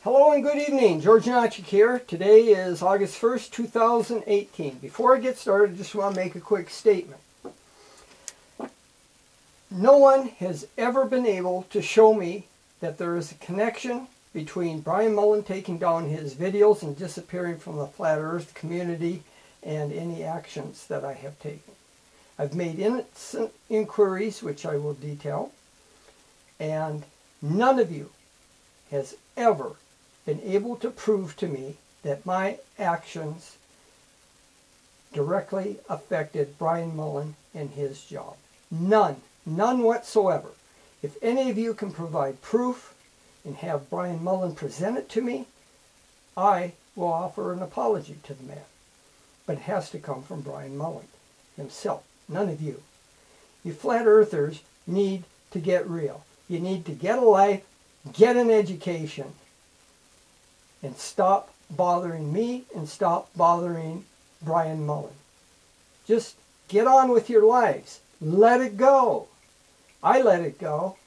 Hello and good evening. George Nachik here. Today is August 1st, 2018. Before I get started, I just want to make a quick statement. No one has ever been able to show me that there is a connection between Brian Mullin taking down his videos and disappearing from the Flat Earth community and any actions that I have taken. I've made innocent inquiries, which I will detail, and none of you has ever been able to prove to me that my actions directly affected Brian Mullin and his job. None whatsoever. If any of you can provide proof and have Brian Mullin present it to me, I will offer an apology to the man. But it has to come from Brian Mullin himself, none of you. You flat earthers need to get real. You need to get a life, get an education, and stop bothering me and stop bothering Brian Mullin. Just get on with your lives. Let it go. I let it go.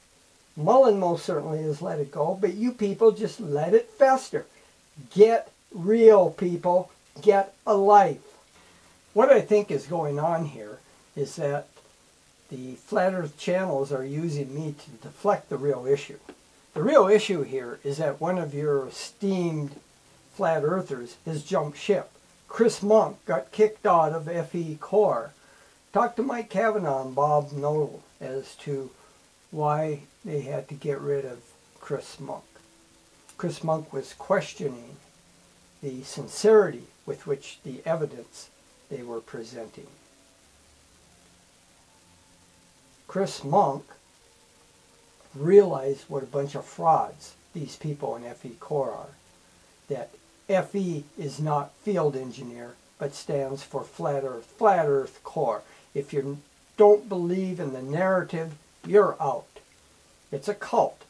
Mullin most certainly has let it go, but you people just let it fester. Get real, people. Get a life. What I think is going on here is that the Flat Earth channels are using me to deflect the real issue. The real issue here is that one of your esteemed flat earthers has jumped ship. Chris Monk got kicked out of FE Core. Talk to Mike Cavanaugh and Bob Noel as to why they had to get rid of Chris Monk. Chris Monk was questioning the sincerity with which the evidence they were presenting. Chris Monk realize what a bunch of frauds these people in FE Core are. That FE is not field engineer, but stands for Flat Earth Core. If you don't believe in the narrative, you're out. It's a cult.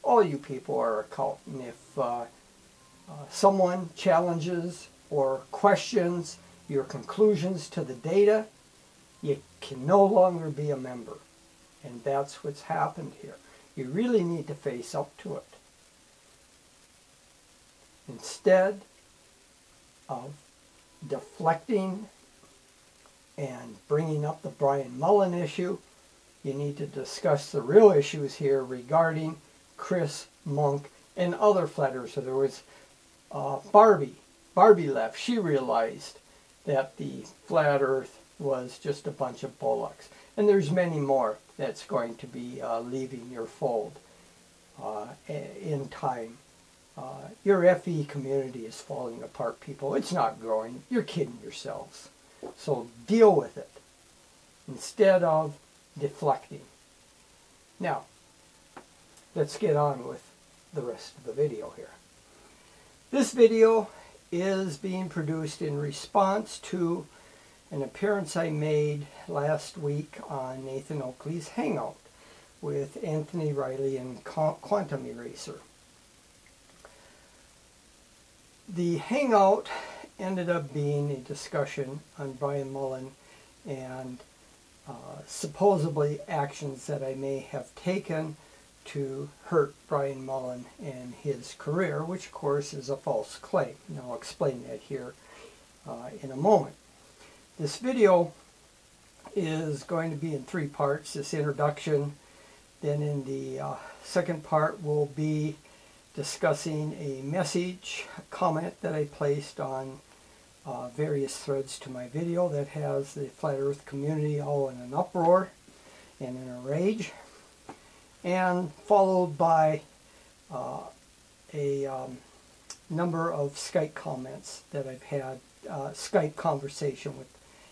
All you people are a cult. And if someone challenges or questions your conclusions to the data, you can no longer be a member. And that's what's happened here. You really need to face up to it. Instead of deflecting and bringing up the Brian Mullin issue, you need to discuss the real issues here regarding Chris Monk and other flat earthers. So there was Barbie. Barbie left. She realized that the flat earth was just a bunch of bullocks. And there's many more that's going to be leaving your fold in time. Your FE community is falling apart, people. It's not growing. You're kidding yourselves. So deal with it instead of deflecting. Now, let's get on with the rest of the video here. This video is being produced in response to an appearance I made last week on Nathan Oakley's Hangout with Anthony Riley and Quantum Eraser. The Hangout ended up being a discussion on Brian Mullin and supposedly actions that I may have taken to hurt Brian Mullin and his career, which of course is a false claim. And I'll explain that here in a moment. This video is going to be in three parts, this introduction. Then in the second part we'll be discussing a message, a comment that I placed on various threads to my video that has the Flat Earth community all in an uproar and in a rage. And followed by a number of Skype comments that I've had, Skype conversation with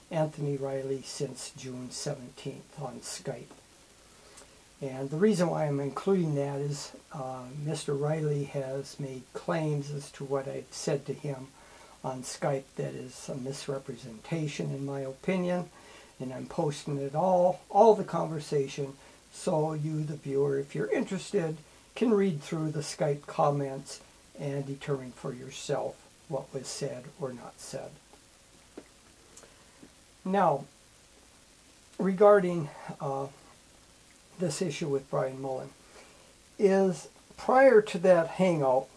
Anthony Riley since June 17th on Skype. And the reason why I'm including that is Mr. Riley has made claims as to what I've said to him on Skype that is a misrepresentation in my opinion, and I'm posting it all the conversation, so you, the viewer, if you're interested, can read through the Skype comments and determine for yourself what was said or not said. Now, regarding this issue with Brian Mullin, is prior to that hangout,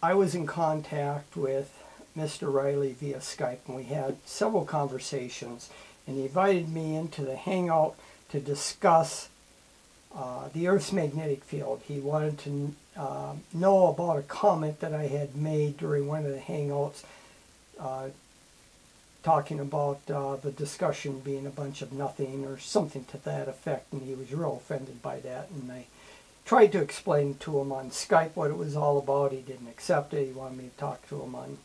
I was in contact with Mr. Riley via Skype, and we had several conversations, and he invited me into the Hangout to discuss the Earth's magnetic field. He wanted to know about a comment that I had made during one of the Hangouts, talking about the discussion being a bunch of nothing or something to that effect, and he was real offended by that. And I tried to explain to him on Skype what it was all about. He didn't accept it. He wanted me to talk to him on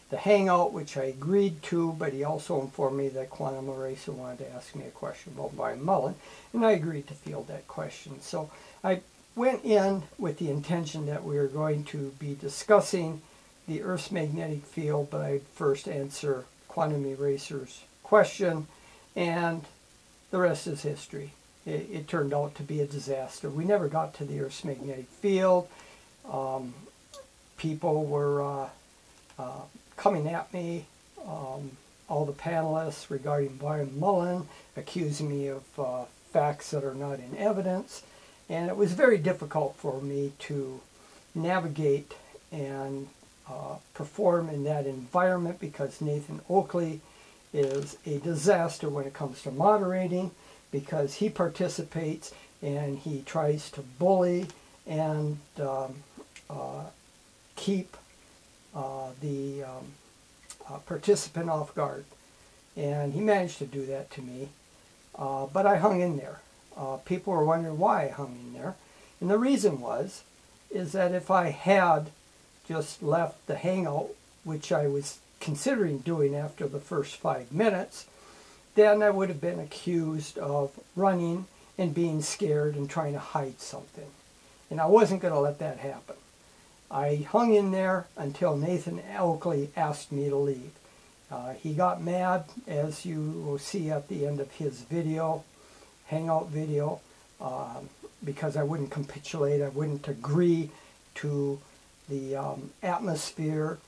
the Hangout, which I agreed to, but he also informed me that Quantum Eraser wanted to ask me a question about Brian Mullin, and I agreed to field that question. So I went in with the intention that we were going to be discussing the Earth's magnetic field, but I'd first answer Quantum Eraser's question, and the rest is history. It turned out to be a disaster. We never got to the Earth's magnetic field. People were coming at me, all the panelists regarding Brian Mullin, accusing me of facts that are not in evidence. And it was very difficult for me to navigate and perform in that environment, because Nathan Oakley is a disaster when it comes to moderating, because he participates and he tries to bully and keep the participant off guard. And he managed to do that to me, but I hung in there. People were wondering why I hung in there, and the reason is that if I had just left the Hangout, which I was considering doing after the first 5 minutes, then I would have been accused of running and being scared and trying to hide something. And I wasn't going to let that happen. I hung in there until Nathan Oakley asked me to leave. He got mad, as you will see at the end of his video, Hangout video, because I wouldn't capitulate. I wouldn't agree to the atmosphere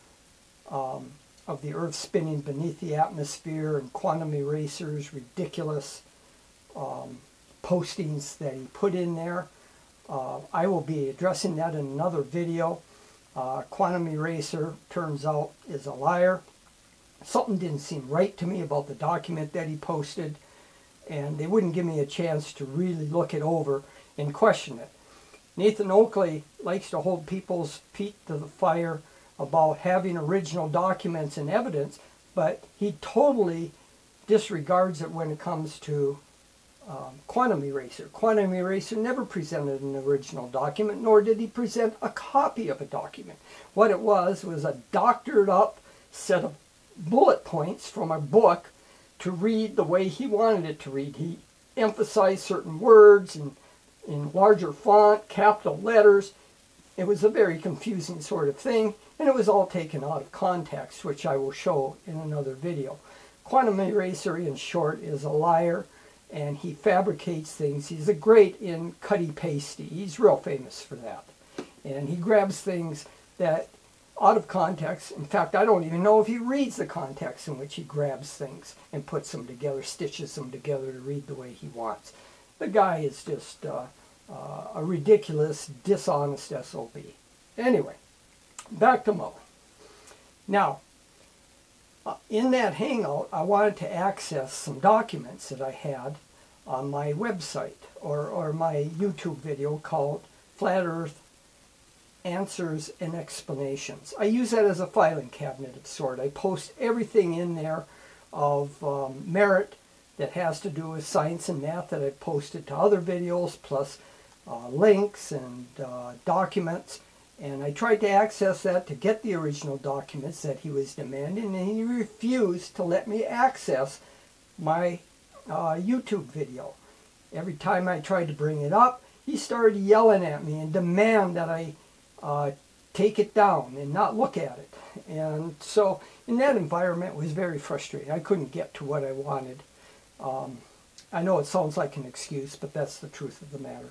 of the Earth spinning beneath the atmosphere, and Quantum Eraser's ridiculous postings that he put in there. I will be addressing that in another video. Quantum Eraser, turns out, is a liar. Something didn't seem right to me about the document that he posted, and they wouldn't give me a chance to really look it over and question it. Nathan Oakley likes to hold people's feet to the fire about having original documents and evidence, but he totally disregards it when it comes to Quantum Eraser. Quantum Eraser never presented an original document, nor did he present a copy of a document. What it was a doctored up set of bullet points from a book to read the way he wanted it to read. He emphasized certain words in larger font, capital letters. It was a very confusing sort of thing, and it was all taken out of context, which I will show in another video. Quantum Eraser, in short, is a liar, and he fabricates things. He's a great in cutty-pasty. He's real famous for that. And he grabs things that out of context. In fact, I don't even know if he reads the context in which he grabs things and puts them together, stitches them together to read the way he wants. The guy is just a ridiculous, dishonest SOB. Anyway, back to Mullin. Now, in that Hangout, I wanted to access some documents that I had on my website, or my YouTube video called Flat Earth Answers and Explanations. I use that as a filing cabinet of sort. I post everything in there of merit that has to do with science and math that I've posted to other videos, plus links and documents. And I tried to access that to get the original documents that he was demanding, and he refused to let me access my YouTube video. Every time I tried to bring it up, he started yelling at me and demand that I take it down and not look at it. And so in that environment, it was very frustrating. I couldn't get to what I wanted. I know it sounds like an excuse, but that's the truth of the matter.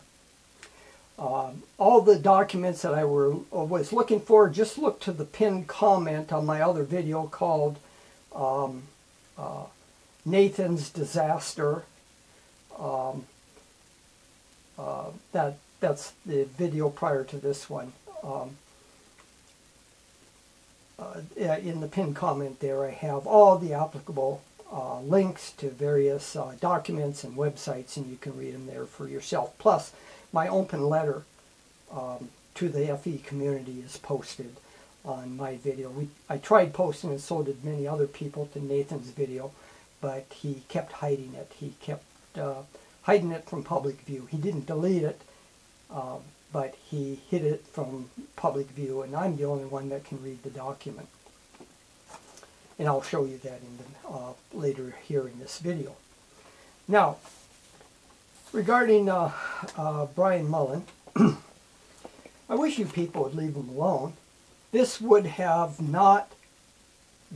All the documents that I was looking for, just look to the pinned comment on my other video called Nathan's Disaster. That's the video prior to this one. in the pinned comment there, I have all the applicable links to various documents and websites, and you can read them there for yourself. Plus, my open letter to the FE community is posted on my video. I tried posting, and so did many other people, to Nathan's video, but he kept hiding it. He kept hiding it from public view. He didn't delete it, but he hid it from public view, and I'm the only one that can read the document. And I'll show you that in the, later here in this video. Now, regarding Brian Mullin, I wish you people would leave him alone. This would have not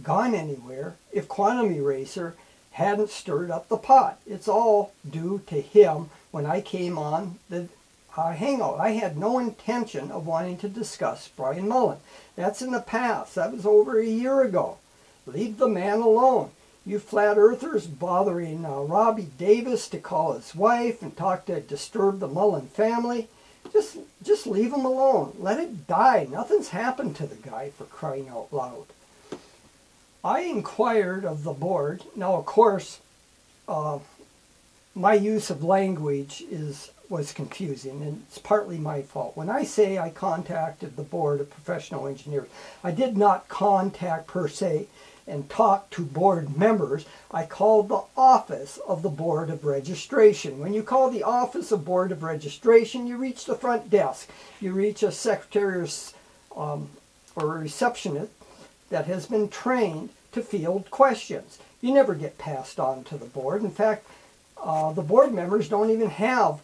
gone anywhere if Quantum Eraser hadn't stirred up the pot. It's all due to him. When I came on the Hangout, I had no intention of wanting to discuss Brian Mullin. That's in the past. That was over a year ago. Leave the man alone. You flat earthers bothering Robbie Davis to call his wife and disturb the Mullin family. Just leave him alone. Let it die. Nothing's happened to the guy, for crying out loud. I inquired of the board. Now, of course, my use of language was confusing, and it's partly my fault. When I say I contacted the Board of Professional Engineers, I did not contact per se and talk to board members. I called the office of the Board of Registration. When you call the office of Board of Registration, you reach the front desk. You reach a secretary or a receptionist that has been trained to field questions. You never get passed on to the board. In fact, the board members don't even have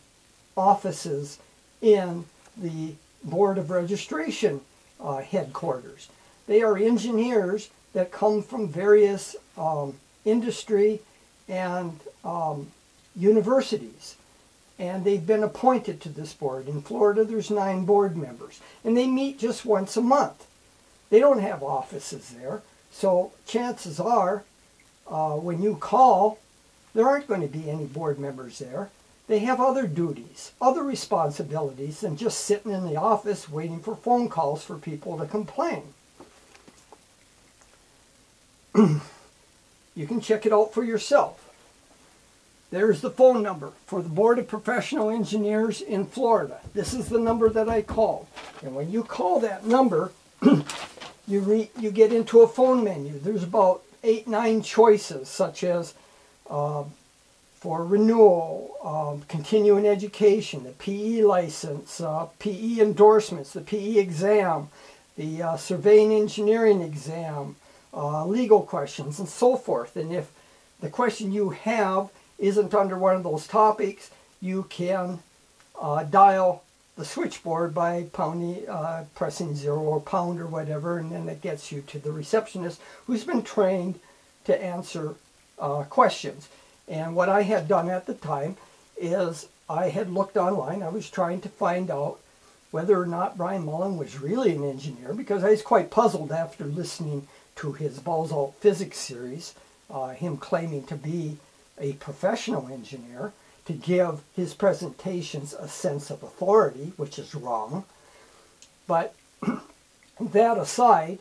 offices in the Board of Registration headquarters. They are engineers that come from various industry and universities, and they've been appointed to this board. In Florida, there's 9 board members, and they meet just once a month. They don't have offices there, so chances are when you call, there aren't going to be any board members there. They have other duties, other responsibilities than just sitting in the office waiting for phone calls for people to complain. You can check it out for yourself. There's the phone number for the Board of Professional Engineers in Florida. This is the number that I called. And when you call that number, you get into a phone menu. There's about 8-9 choices, such as for renewal, continuing education, the PE license, PE endorsements, the PE exam, the surveying engineering exam, legal questions, and so forth. And if the question you have isn't under one of those topics, you can dial the switchboard by pressing 0 or pound or whatever, and then it gets you to the receptionist who's been trained to answer questions. And what I had done at the time is I had looked online. I was trying to find out whether or not Brian Mullin was really an engineer, because I was quite puzzled after listening to his Balls Out Physics series, him claiming to be a professional engineer, to give his presentations a sense of authority, which is wrong. But that aside,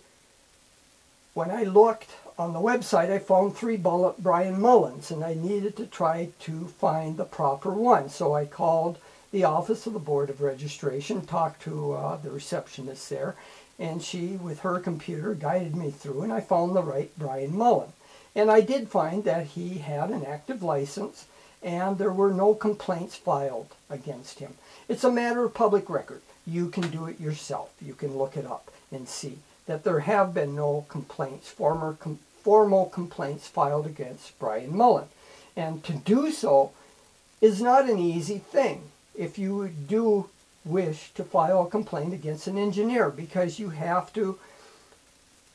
when I looked on the website, I found 3 Brian Mullins, and I needed to try to find the proper one. So I called the office of the Board of Registration, talked to the receptionist there, and she, with her computer, guided me through, and I found the right Brian Mullin. And I did find that he had an active license, and there were no complaints filed against him. It's a matter of public record. You can do it yourself. You can look it up and see that there have been no complaints, formal complaints filed against Brian Mullin. And to do so is not an easy thing if you do wish to file a complaint against an engineer, because you have to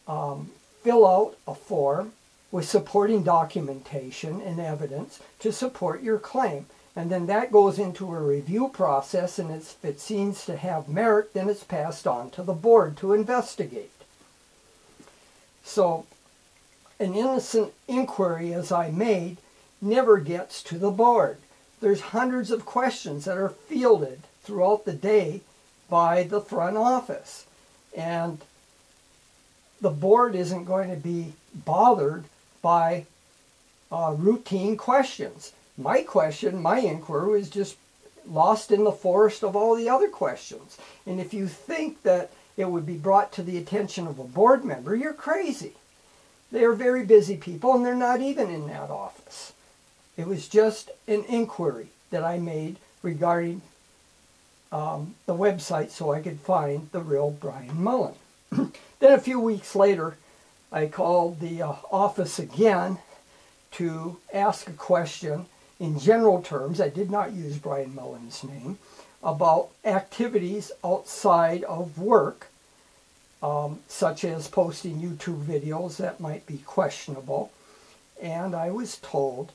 fill out a form with supporting documentation and evidence to support your claim. And then that goes into a review process, and if it seems to have merit, then it's passed on to the board to investigate. So an innocent inquiry, as I made, never gets to the board. There's hundreds of questions that are fielded throughout the day by the front office. And the board isn't going to be bothered by routine questions. My question, my inquiry, is just lost in the forest of all the other questions. And if you think that it would be brought to the attention of a board member, you're crazy. They are very busy people, and they're not even in that office. It was just an inquiry that I made regarding the website so I could find the real Brian Mullin. Then a few weeks later, I called the office again to ask a question in general terms. I did not use Brian Mullin's name, about activities outside of work, such as posting YouTube videos that might be questionable. And I was told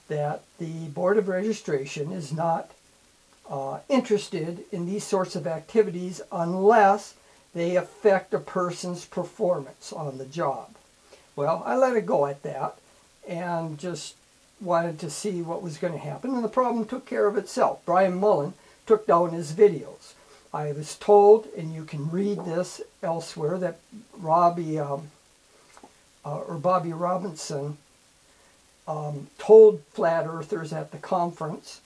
that the Board of Registration is not interested in these sorts of activities unless they affect a person's performance on the job. Well, I let it go at that and just wanted to see what was going to happen, and the problem took care of itself. Brian Mullin took down his videos. I was told, and you can read this elsewhere, that Bobby Robinson told Flat Earthers at the conference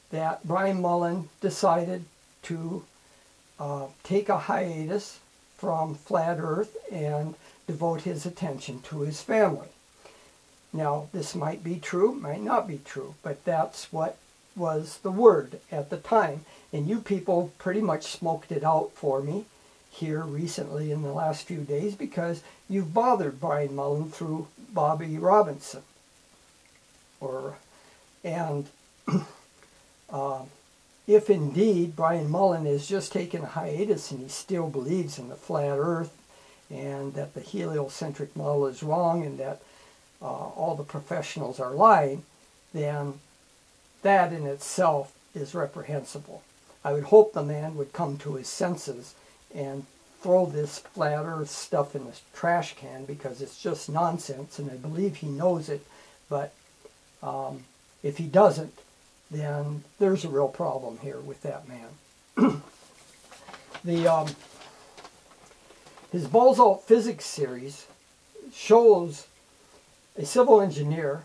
that Brian Mullin decided to take a hiatus from Flat Earth and devote his attention to his family. Now, this might be true, might not be true, but that's what was the word at the time. And you people pretty much smoked it out for me here recently in the last few days because you've bothered Brian Mullin through Bobby Robinson. If indeed Brian Mullin is just taking a hiatus and he still believes in the flat earth and that the heliocentric model is wrong and that all the professionals are lying, then that in itself is reprehensible. I would hope the man would come to his senses and throw this flat earth stuff in the trash can because it's just nonsense, and I believe he knows it, but if he doesn't, then there's a real problem here with that man. His Balls Out Physics series shows a civil engineer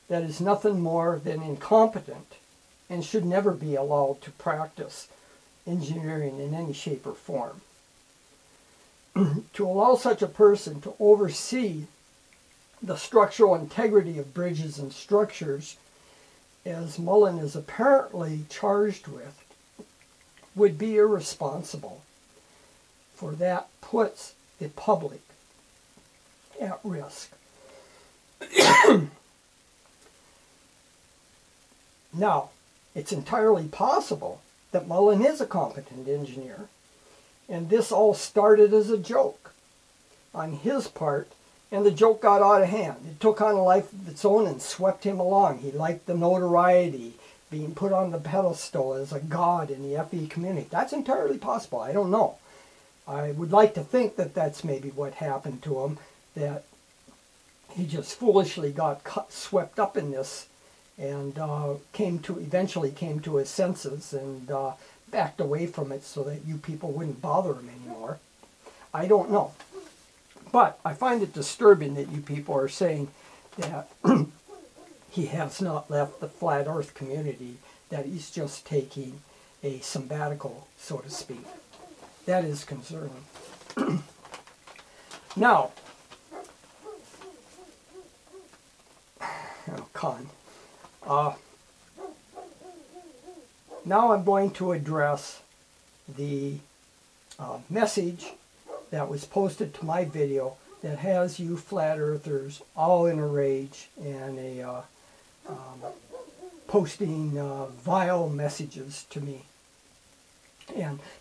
that is nothing more than incompetent and should never be allowed to practice engineering in any shape or form. To allow such a person to oversee the structural integrity of bridges and structures, as Mullin is apparently charged with, would be irresponsible, for that puts the public at risk. Now, it's entirely possible that Mullin is a competent engineer, and this all started as a joke on his part, and the joke got out of hand. It took on a life of its own and swept him along. He liked the notoriety, being put on the pedestal as a god in the FE community. That's entirely possible. I don't know. I would like to think that that's maybe what happened to him, that he just foolishly got swept up in this and eventually came to his senses and backed away from it so that you people wouldn't bother him anymore. I don't know. But I find it disturbing that you people are saying that he has not left the flat earth community, that he's just taking a sabbatical, so to speak. That is concerning. Now, now I'm going to address the message that was posted to my video that has you flat earthers all in a rage and posting vile messages to me.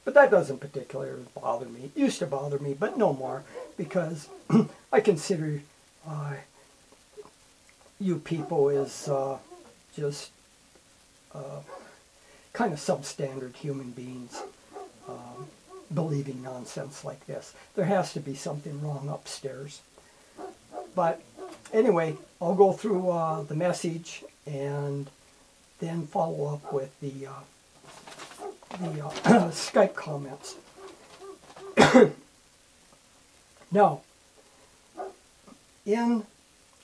But that doesn't particularly bother me. It used to bother me, but no more, because I consider you people as just kind of substandard human beings believing nonsense like this. There has to be something wrong upstairs. But anyway, I'll go through the message and then follow up with the Skype comments. Now, in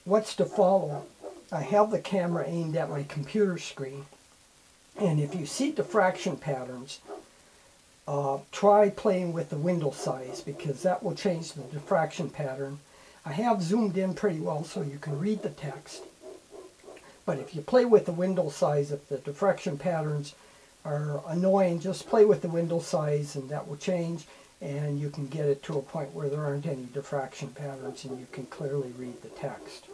what's to follow, I have the camera aimed at my computer screen, and if you see diffraction patterns, try playing with the window size, because that will change the diffraction pattern. I have zoomed in pretty well so you can read the text, but if you play with the window size, if the diffraction patterns are annoying, just play with the window size and that will change, and you can get it to a point where there aren't any diffraction patterns and you can clearly read the text.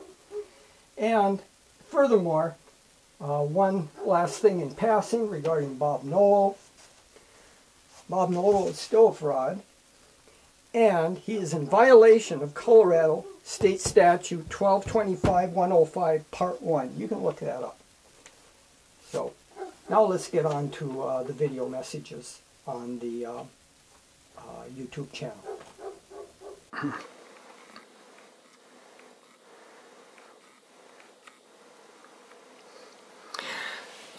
And furthermore, one last thing in passing regarding Bob Noel. Bob Noel is still a fraud, and he is in violation of Colorado State Statute 1225-105 Part 1. You can look that up. So now let's get on to the video messages on the YouTube channel.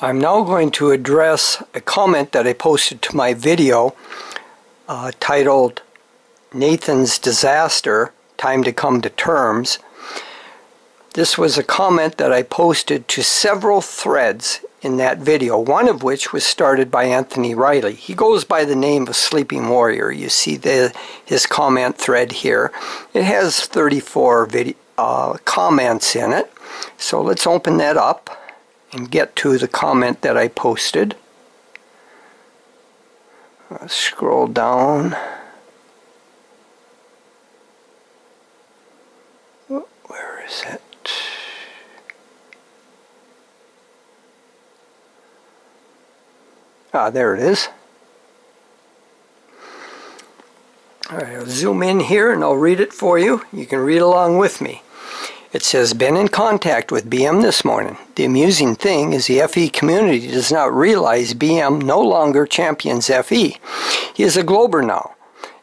I'm now going to address a comment that I posted to my video titled Nathan's Disaster, Time to Come to Terms. This was a comment that I posted to several threads in that video, one of which was started by Anthony Riley. He goes by the name of Sleeping Warrior. You see his comment thread here. It has 34 comments in it. So let's open that up and get to the comment that I posted. Scroll down. Where is it? There it is. Alright, I'll zoom in here and I'll read it for you. You can read along with me. It says, been in contact with BM this morning. The amusing thing is the FE community does not realize BM no longer champions FE. He is a Glober now,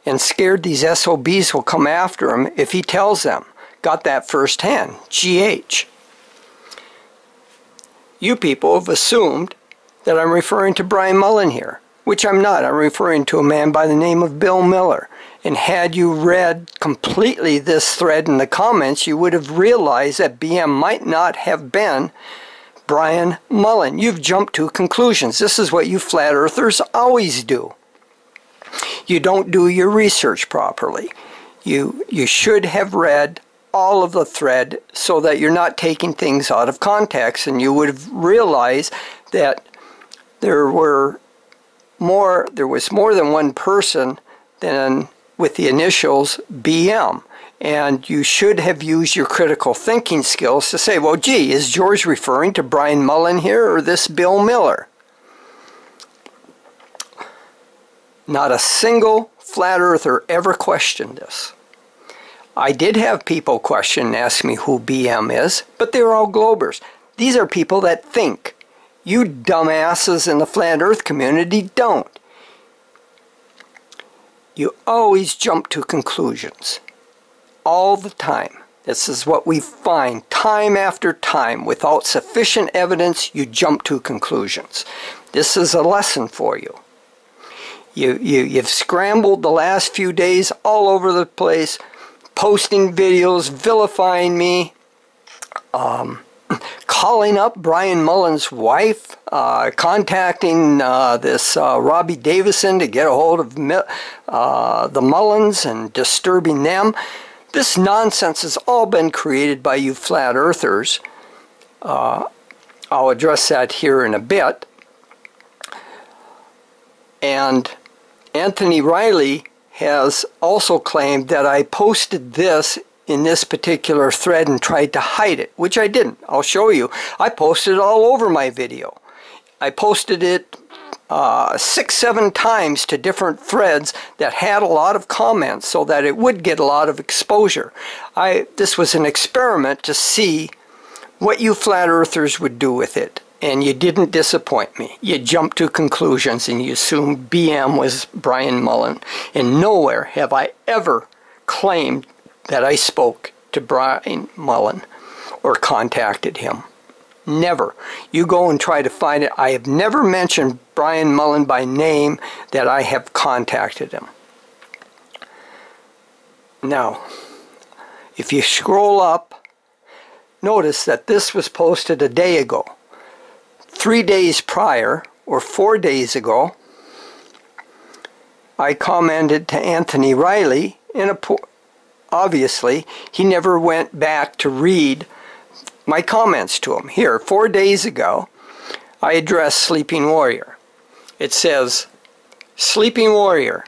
and scared these SOBs will come after him if he tells them. Got that firsthand. GH. You people have assumed that I'm referring to Brian Mullin here, which I'm not. I'm referring to a man by the name of Bill Miller. And had you read completely this thread in the comments, you would have realized that BM might not have been Brian Mullin. You've jumped to conclusions. This is what you flat earthers always do. You don't do your research properly. You should have read all of the thread so that you're not taking things out of context, and you would have realized that there was more than one person than with the initials BM. And you should have used your critical thinking skills to say, well, gee, is George referring to Brian Mullin here or this Bill Miller? Not a single flat earther ever questioned this. I did have people question and ask me who BM is, but they're all Globers. These are people that think. You dumbasses in the flat earth community don't. You always jump to conclusions. All the time. This is what we find time after time. Without sufficient evidence, you jump to conclusions. This is a lesson for you. You've scrambled the last few days all over the place, posting videos, vilifying me, calling up Brian Mullin's wife, contacting this Robbie Davison to get a hold of the Mullins and disturbing them. This nonsense has all been created by you flat earthers. I'll address that here in a bit. And Anthony Riley has also claimed that I posted this in this particular thread and tried to hide it, which I didn't. I'll show you. I posted it all over my video. I posted it 6-7 times to different threads that had a lot of comments so that it would get a lot of exposure. This was an experiment to see what you flat earthers would do with it. And you didn't disappoint me. You jumped to conclusions and you assumed BM was Brian Mullin. And nowhere have I ever claimed that I spoke to Brian Mullin or contacted him. Never. You go and try to find it. I have never mentioned Brian Mullin by name that I have contacted him. Now, If you scroll up, notice that this was posted a day ago. 3 days prior, or 4 days ago, I commented to Anthony Riley, and obviously he never went back to read my comments to him. Here, 4 days ago, I addressed Sleeping Warrior. It says, Sleeping Warrior,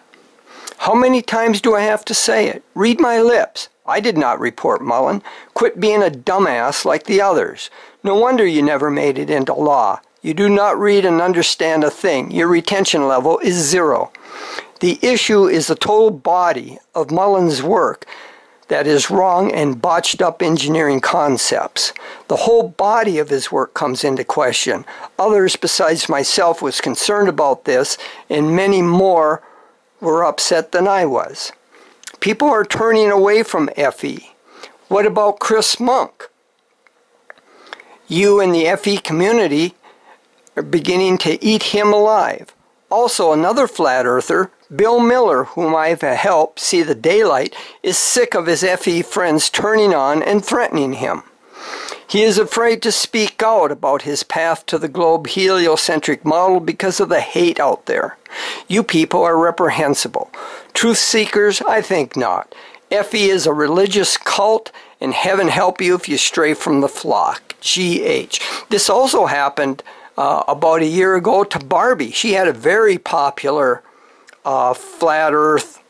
how many times do I have to say it? Read my lips. I did not report Mullin. Quit being a dumbass like the others. No wonder you never made it into law. You do not read and understand a thing. Your retention level is 0. The issue is the total body of Mullin's work that is wrong and botched up engineering concepts. The whole body of his work comes into question. Others besides myself was concerned about this, and many more were upset than I was. People are turning away from FE. What about Chris Monk? You and the FE community are beginning to eat him alive. Also, another flat earther, Bill Miller, whom I've helped see the daylight, is sick of his FE friends turning on and threatening him. He is afraid to speak out about his path to the globe heliocentric model because of the hate out there. You people are reprehensible. Truth seekers, I think not. FE is a religious cult, and heaven help you if you stray from the flock. GH. This also happened about a year ago to Barbie. She had a very popular flat earth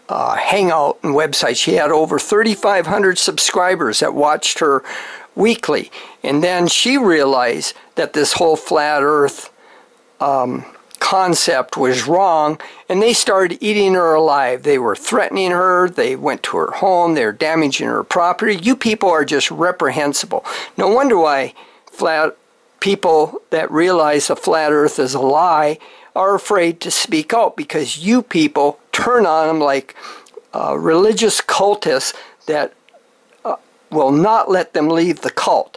hangout and website. She had over 3,500 subscribers that watched her weekly. And then she realized that this whole flat earth concept was wrong, and they started eating her alive. They were threatening her. They went to her home. They were damaging her property. You people are just reprehensible. No wonder why people that realize the flat earth is a lie are afraid to speak out, because you people turn on them like religious cultists that will not let them leave the cult.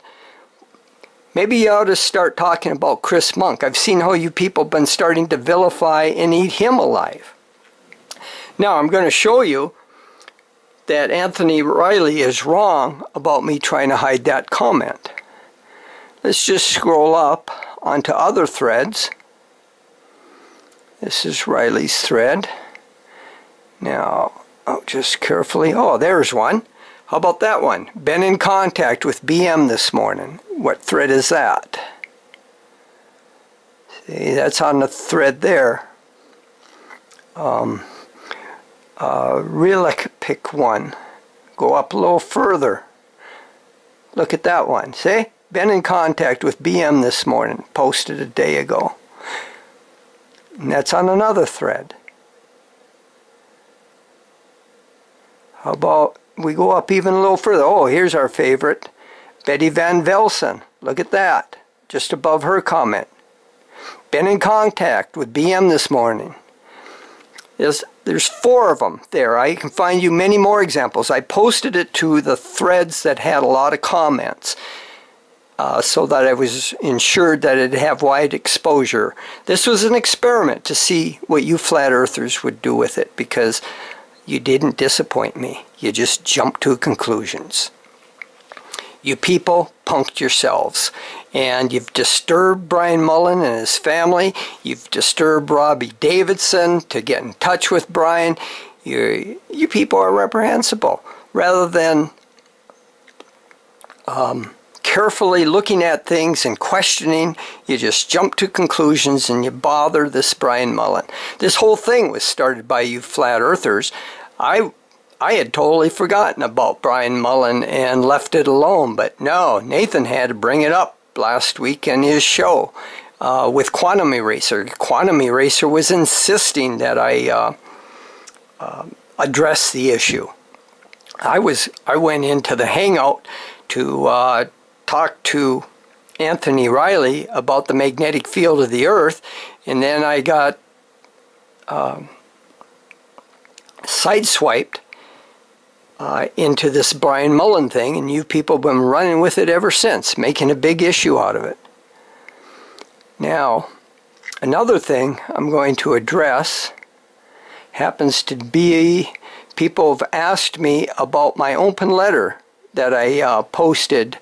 Maybe you ought to start talking about Chris Monk. I've seen how you people have been starting to vilify and eat him alive. Now I'm going to show you that Anthony Riley is wrong about me trying to hide that comment. Let's just scroll up onto other threads. This is Riley's thread. Now, just carefully. Oh, there's one. How about that one? Been in contact with BM this morning. What thread is that? See, that's on the thread there. Relic pick one. Go up a little further. Look at that one. See? Been in contact with BM this morning. Posted a day ago. And that's on another thread. How about we go up even a little further? Oh, here's our favorite. Betty Van Velsen. Look at that. Just above her comment. Been in contact with BM this morning. There's 4 of them there. I can find you many more examples. I posted it to the threads that had a lot of comments, so that I was ensured that it'd have wide exposure. This was an experiment to see what you flat earthers would do with it, because you didn't disappoint me. You just jumped to conclusions. You people punked yourselves, and you've disturbed Brian Mullin and his family. You've disturbed Robbie Davidson to get in touch with Brian. You people are reprehensible. Rather than carefully looking at things and questioning, you just jump to conclusions and you bother this Brian Mullin. This whole thing was started by you flat earthers. I had totally forgotten about Brian Mullin and left it alone, but no, Nathan had to bring it up last week in his show with Quantum Eraser. Quantum Eraser was insisting that I address the issue. I went into the hangout to talk to Anthony Riley about the magnetic field of the Earth, and then I got sideswiped into this Brian Mullin thing, and you people have been running with it ever since, making a big issue out of it. Now, another thing I'm going to address happens to be people have asked me about my open letter that I posted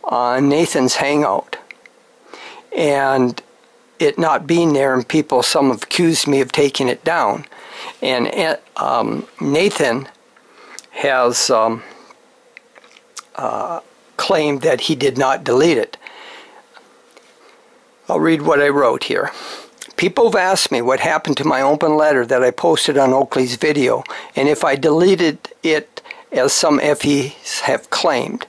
on Nathan's Hangout, and it not being there, and some have accused me of taking it down. And Nathan has claimed that he did not delete it. I'll read what I wrote here. People have asked me what happened to my open letter that I posted on Oakley's video, and if I deleted it as some FEs have claimed.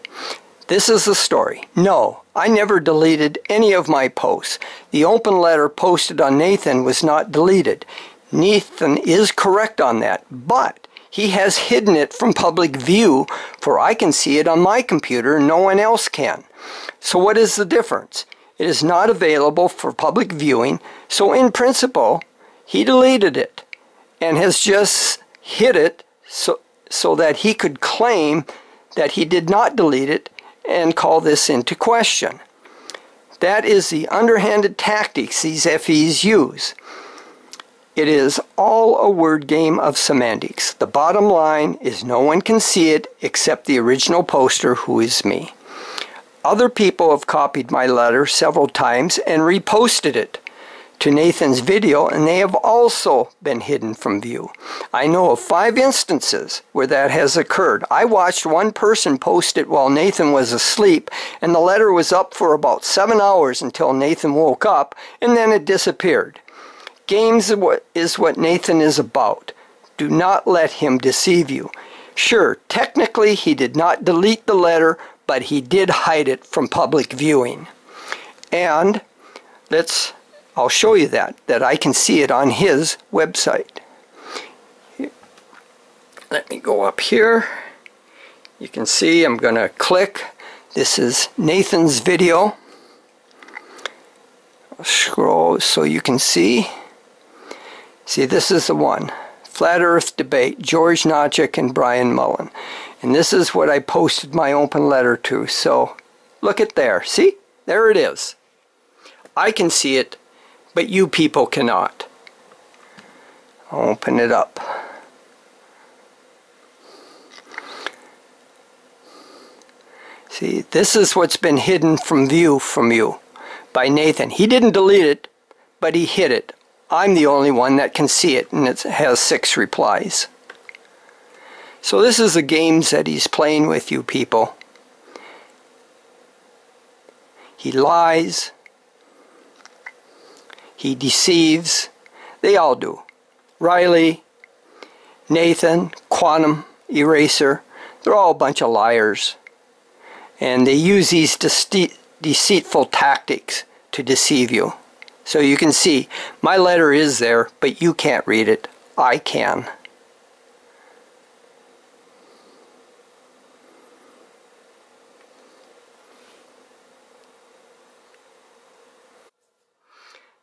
This is the story. No, I never deleted any of my posts. The open letter posted on Nathan was not deleted. Nathan is correct on that, but he has hidden it from public view, for I can see it on my computer and no one else can. So what is the difference? It is not available for public viewing, so in principle, he deleted it and has just hid it so that he could claim that he did not delete it and call this into question. That is the underhanded tactics these FEs use. It is all a word game of semantics. The bottom line is no one can see it except the original poster, who is me. Other people have copied my letter several times and reposted it to Nathan's video, and they have also been hidden from view. I know of 5 instances where that has occurred. I watched one person post it while Nathan was asleep, and the letter was up for about 7 hours until Nathan woke up, and then it disappeared. Games is what Nathan is about. Do not let him deceive you. Sure, technically he did not delete the letter, but he did hide it from public viewing. And I'll show you that I can see it on his website. Let me go up here. You can see I'm going to click. This is Nathan's video. I'll scroll so you can see. See, this is the one. Flat Earth Debate, George Notchik and Brian Mullin. And this is what I posted my open letter to. So look at there. See? There it is. I can see it, but you people cannot. I'll open it up. See, this is what's been hidden from view from you by Nathan. He didn't delete it, but he hid it. I'm the only one that can see it, and it has 6 replies. So this is the games that he's playing with, you people. He lies. He deceives. They all do. Riley, Nathan, Quantum, Eraser, they're all a bunch of liars. And they use these deceitful tactics to deceive you. So you can see, my letter is there, but you can't read it. I can.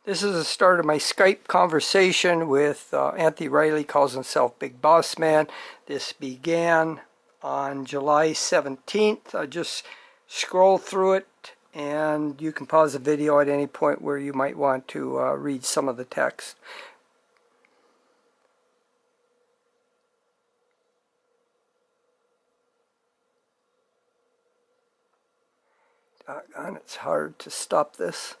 This is the start of my Skype conversation with Anthony Riley, calls himself Big Boss Man. This began on July 17th. I just scroll through it, and you can pause the video at any point where you might want to read some of the text. Doggone, it's hard to stop this.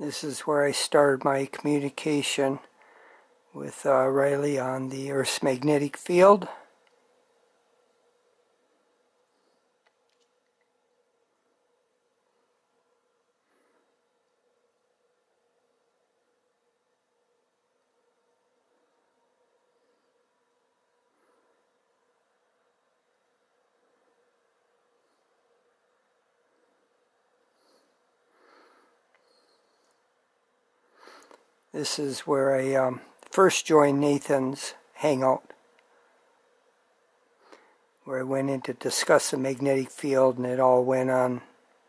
This is where I started my communication with Riley on the Earth's magnetic field. This is where I first joined Nathan's hangout, where I went in to discuss the magnetic field, and it all went on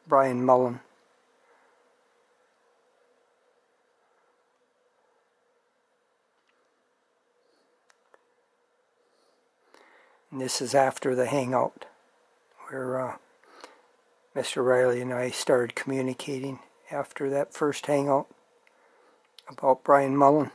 Brian Mullin. And this is after the hangout, where Mr. Riley and I started communicating after that first hangout about Brian Mullin.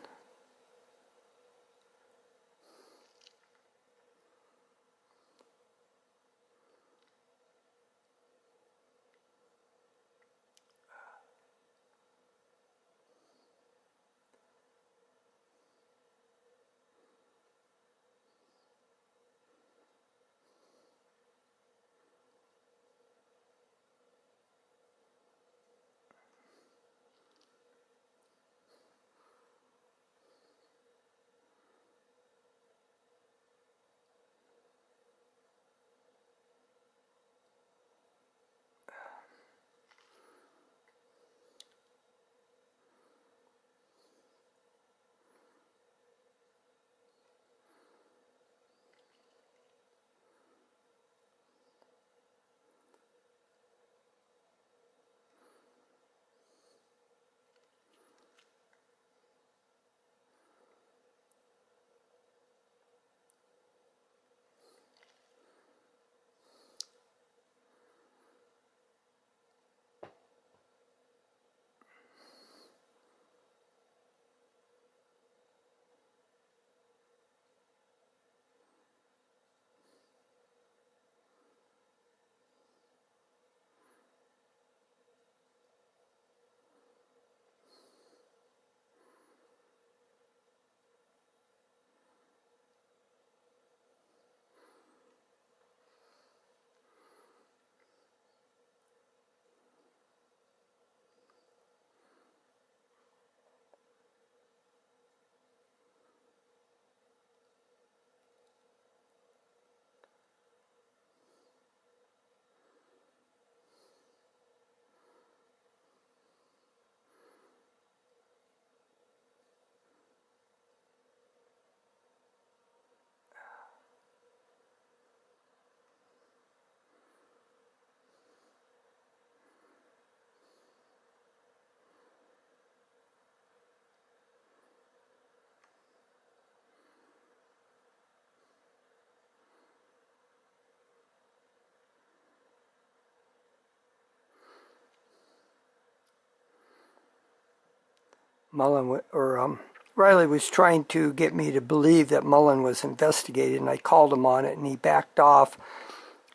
Riley was trying to get me to believe that Mullin was investigated, and I called him on it, and he backed off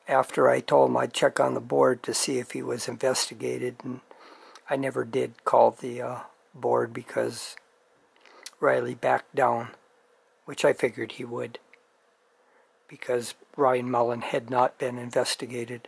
after I told him I'd check on the board to see if he was investigated. And I never did call the board because Riley backed down, which I figured he would, because Brian Mullin had not been investigated.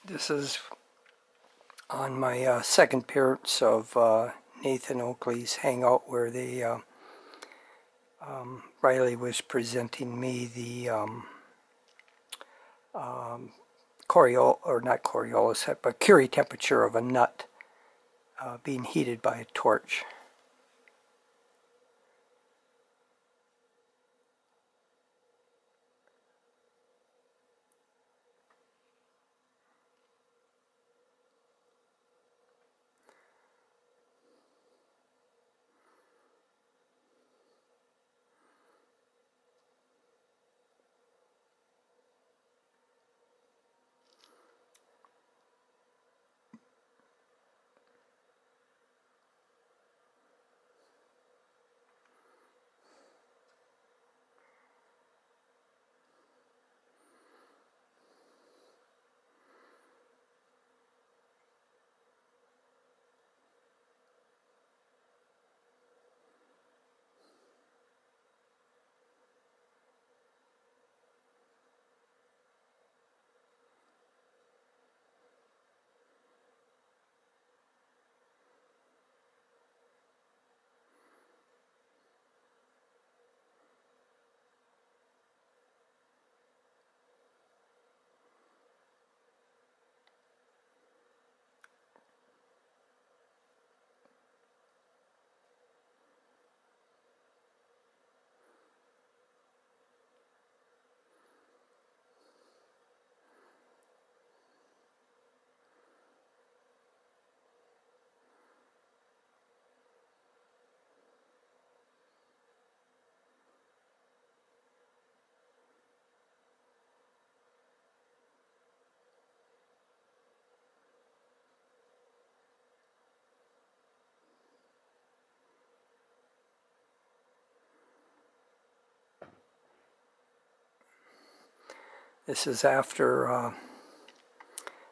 This is on my second appearance of Nathan Oakley's Hangout, where they Riley was presenting me the not Coriolis, but Curie temperature of a nut being heated by a torch. This is after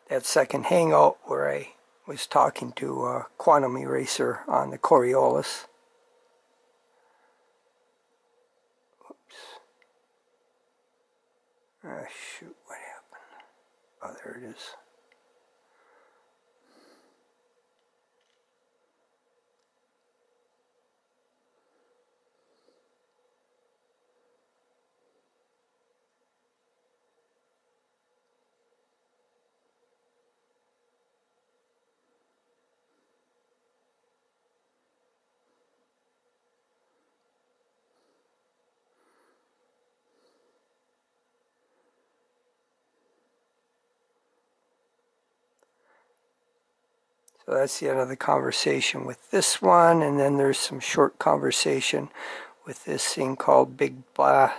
that second hangout where I was talking to Quantum Eraser on the Coriolis. Oops. Shoot, what happened? Oh, there it is. So that's the end of the conversation with this one, and then there's some short conversation with this thing called Big Boss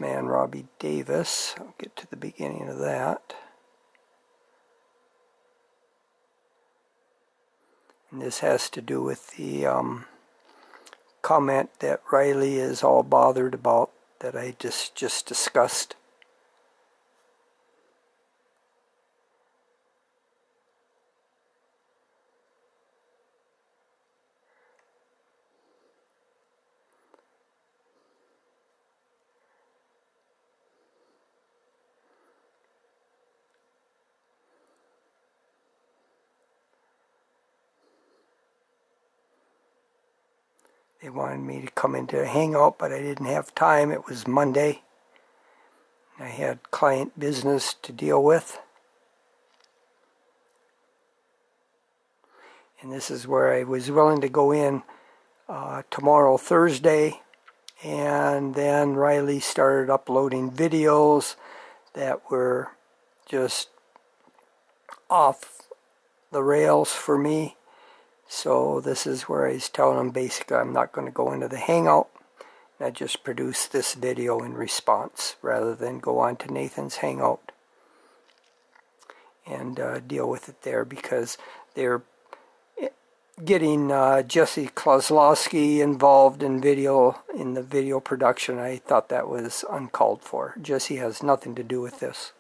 Man Robbie Davis. I'll get to the beginning of that. And this has to do with the comment that Riley is all bothered about that I just discussed. They wanted me to come into a hangout, but I didn't have time. It was Monday. I had client business to deal with. And this is where I was willing to go in tomorrow, Thursday. And then Riley started uploading videos that were just off the rails for me. So this is where I was telling him basically I'm not going to go into the hangout. I just produced this video in response rather than go on to Nathan's hangout and deal with it there, because they're getting Jesse Kozlowski involved in the video production. I thought that was uncalled for. Jesse has nothing to do with this.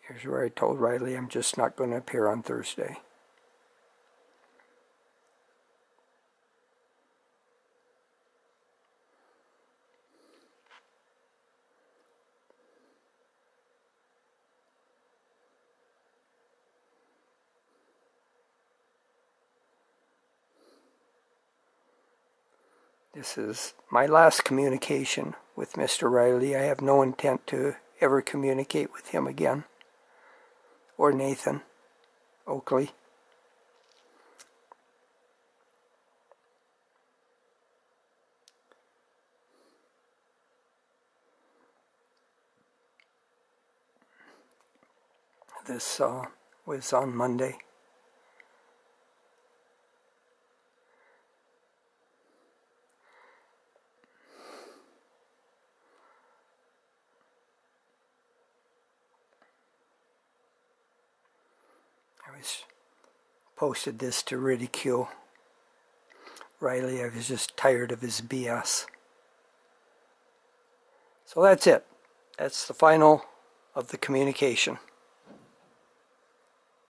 Here's where I told Riley I'm just not going to appear on Thursday. This is my last communication with Mr. Riley. I have no intent to ever communicate with him again, or Nathan Oakley. This was on Monday. I posted this to ridicule Riley. I was just tired of his BS. So that's it. That's the final of the communication.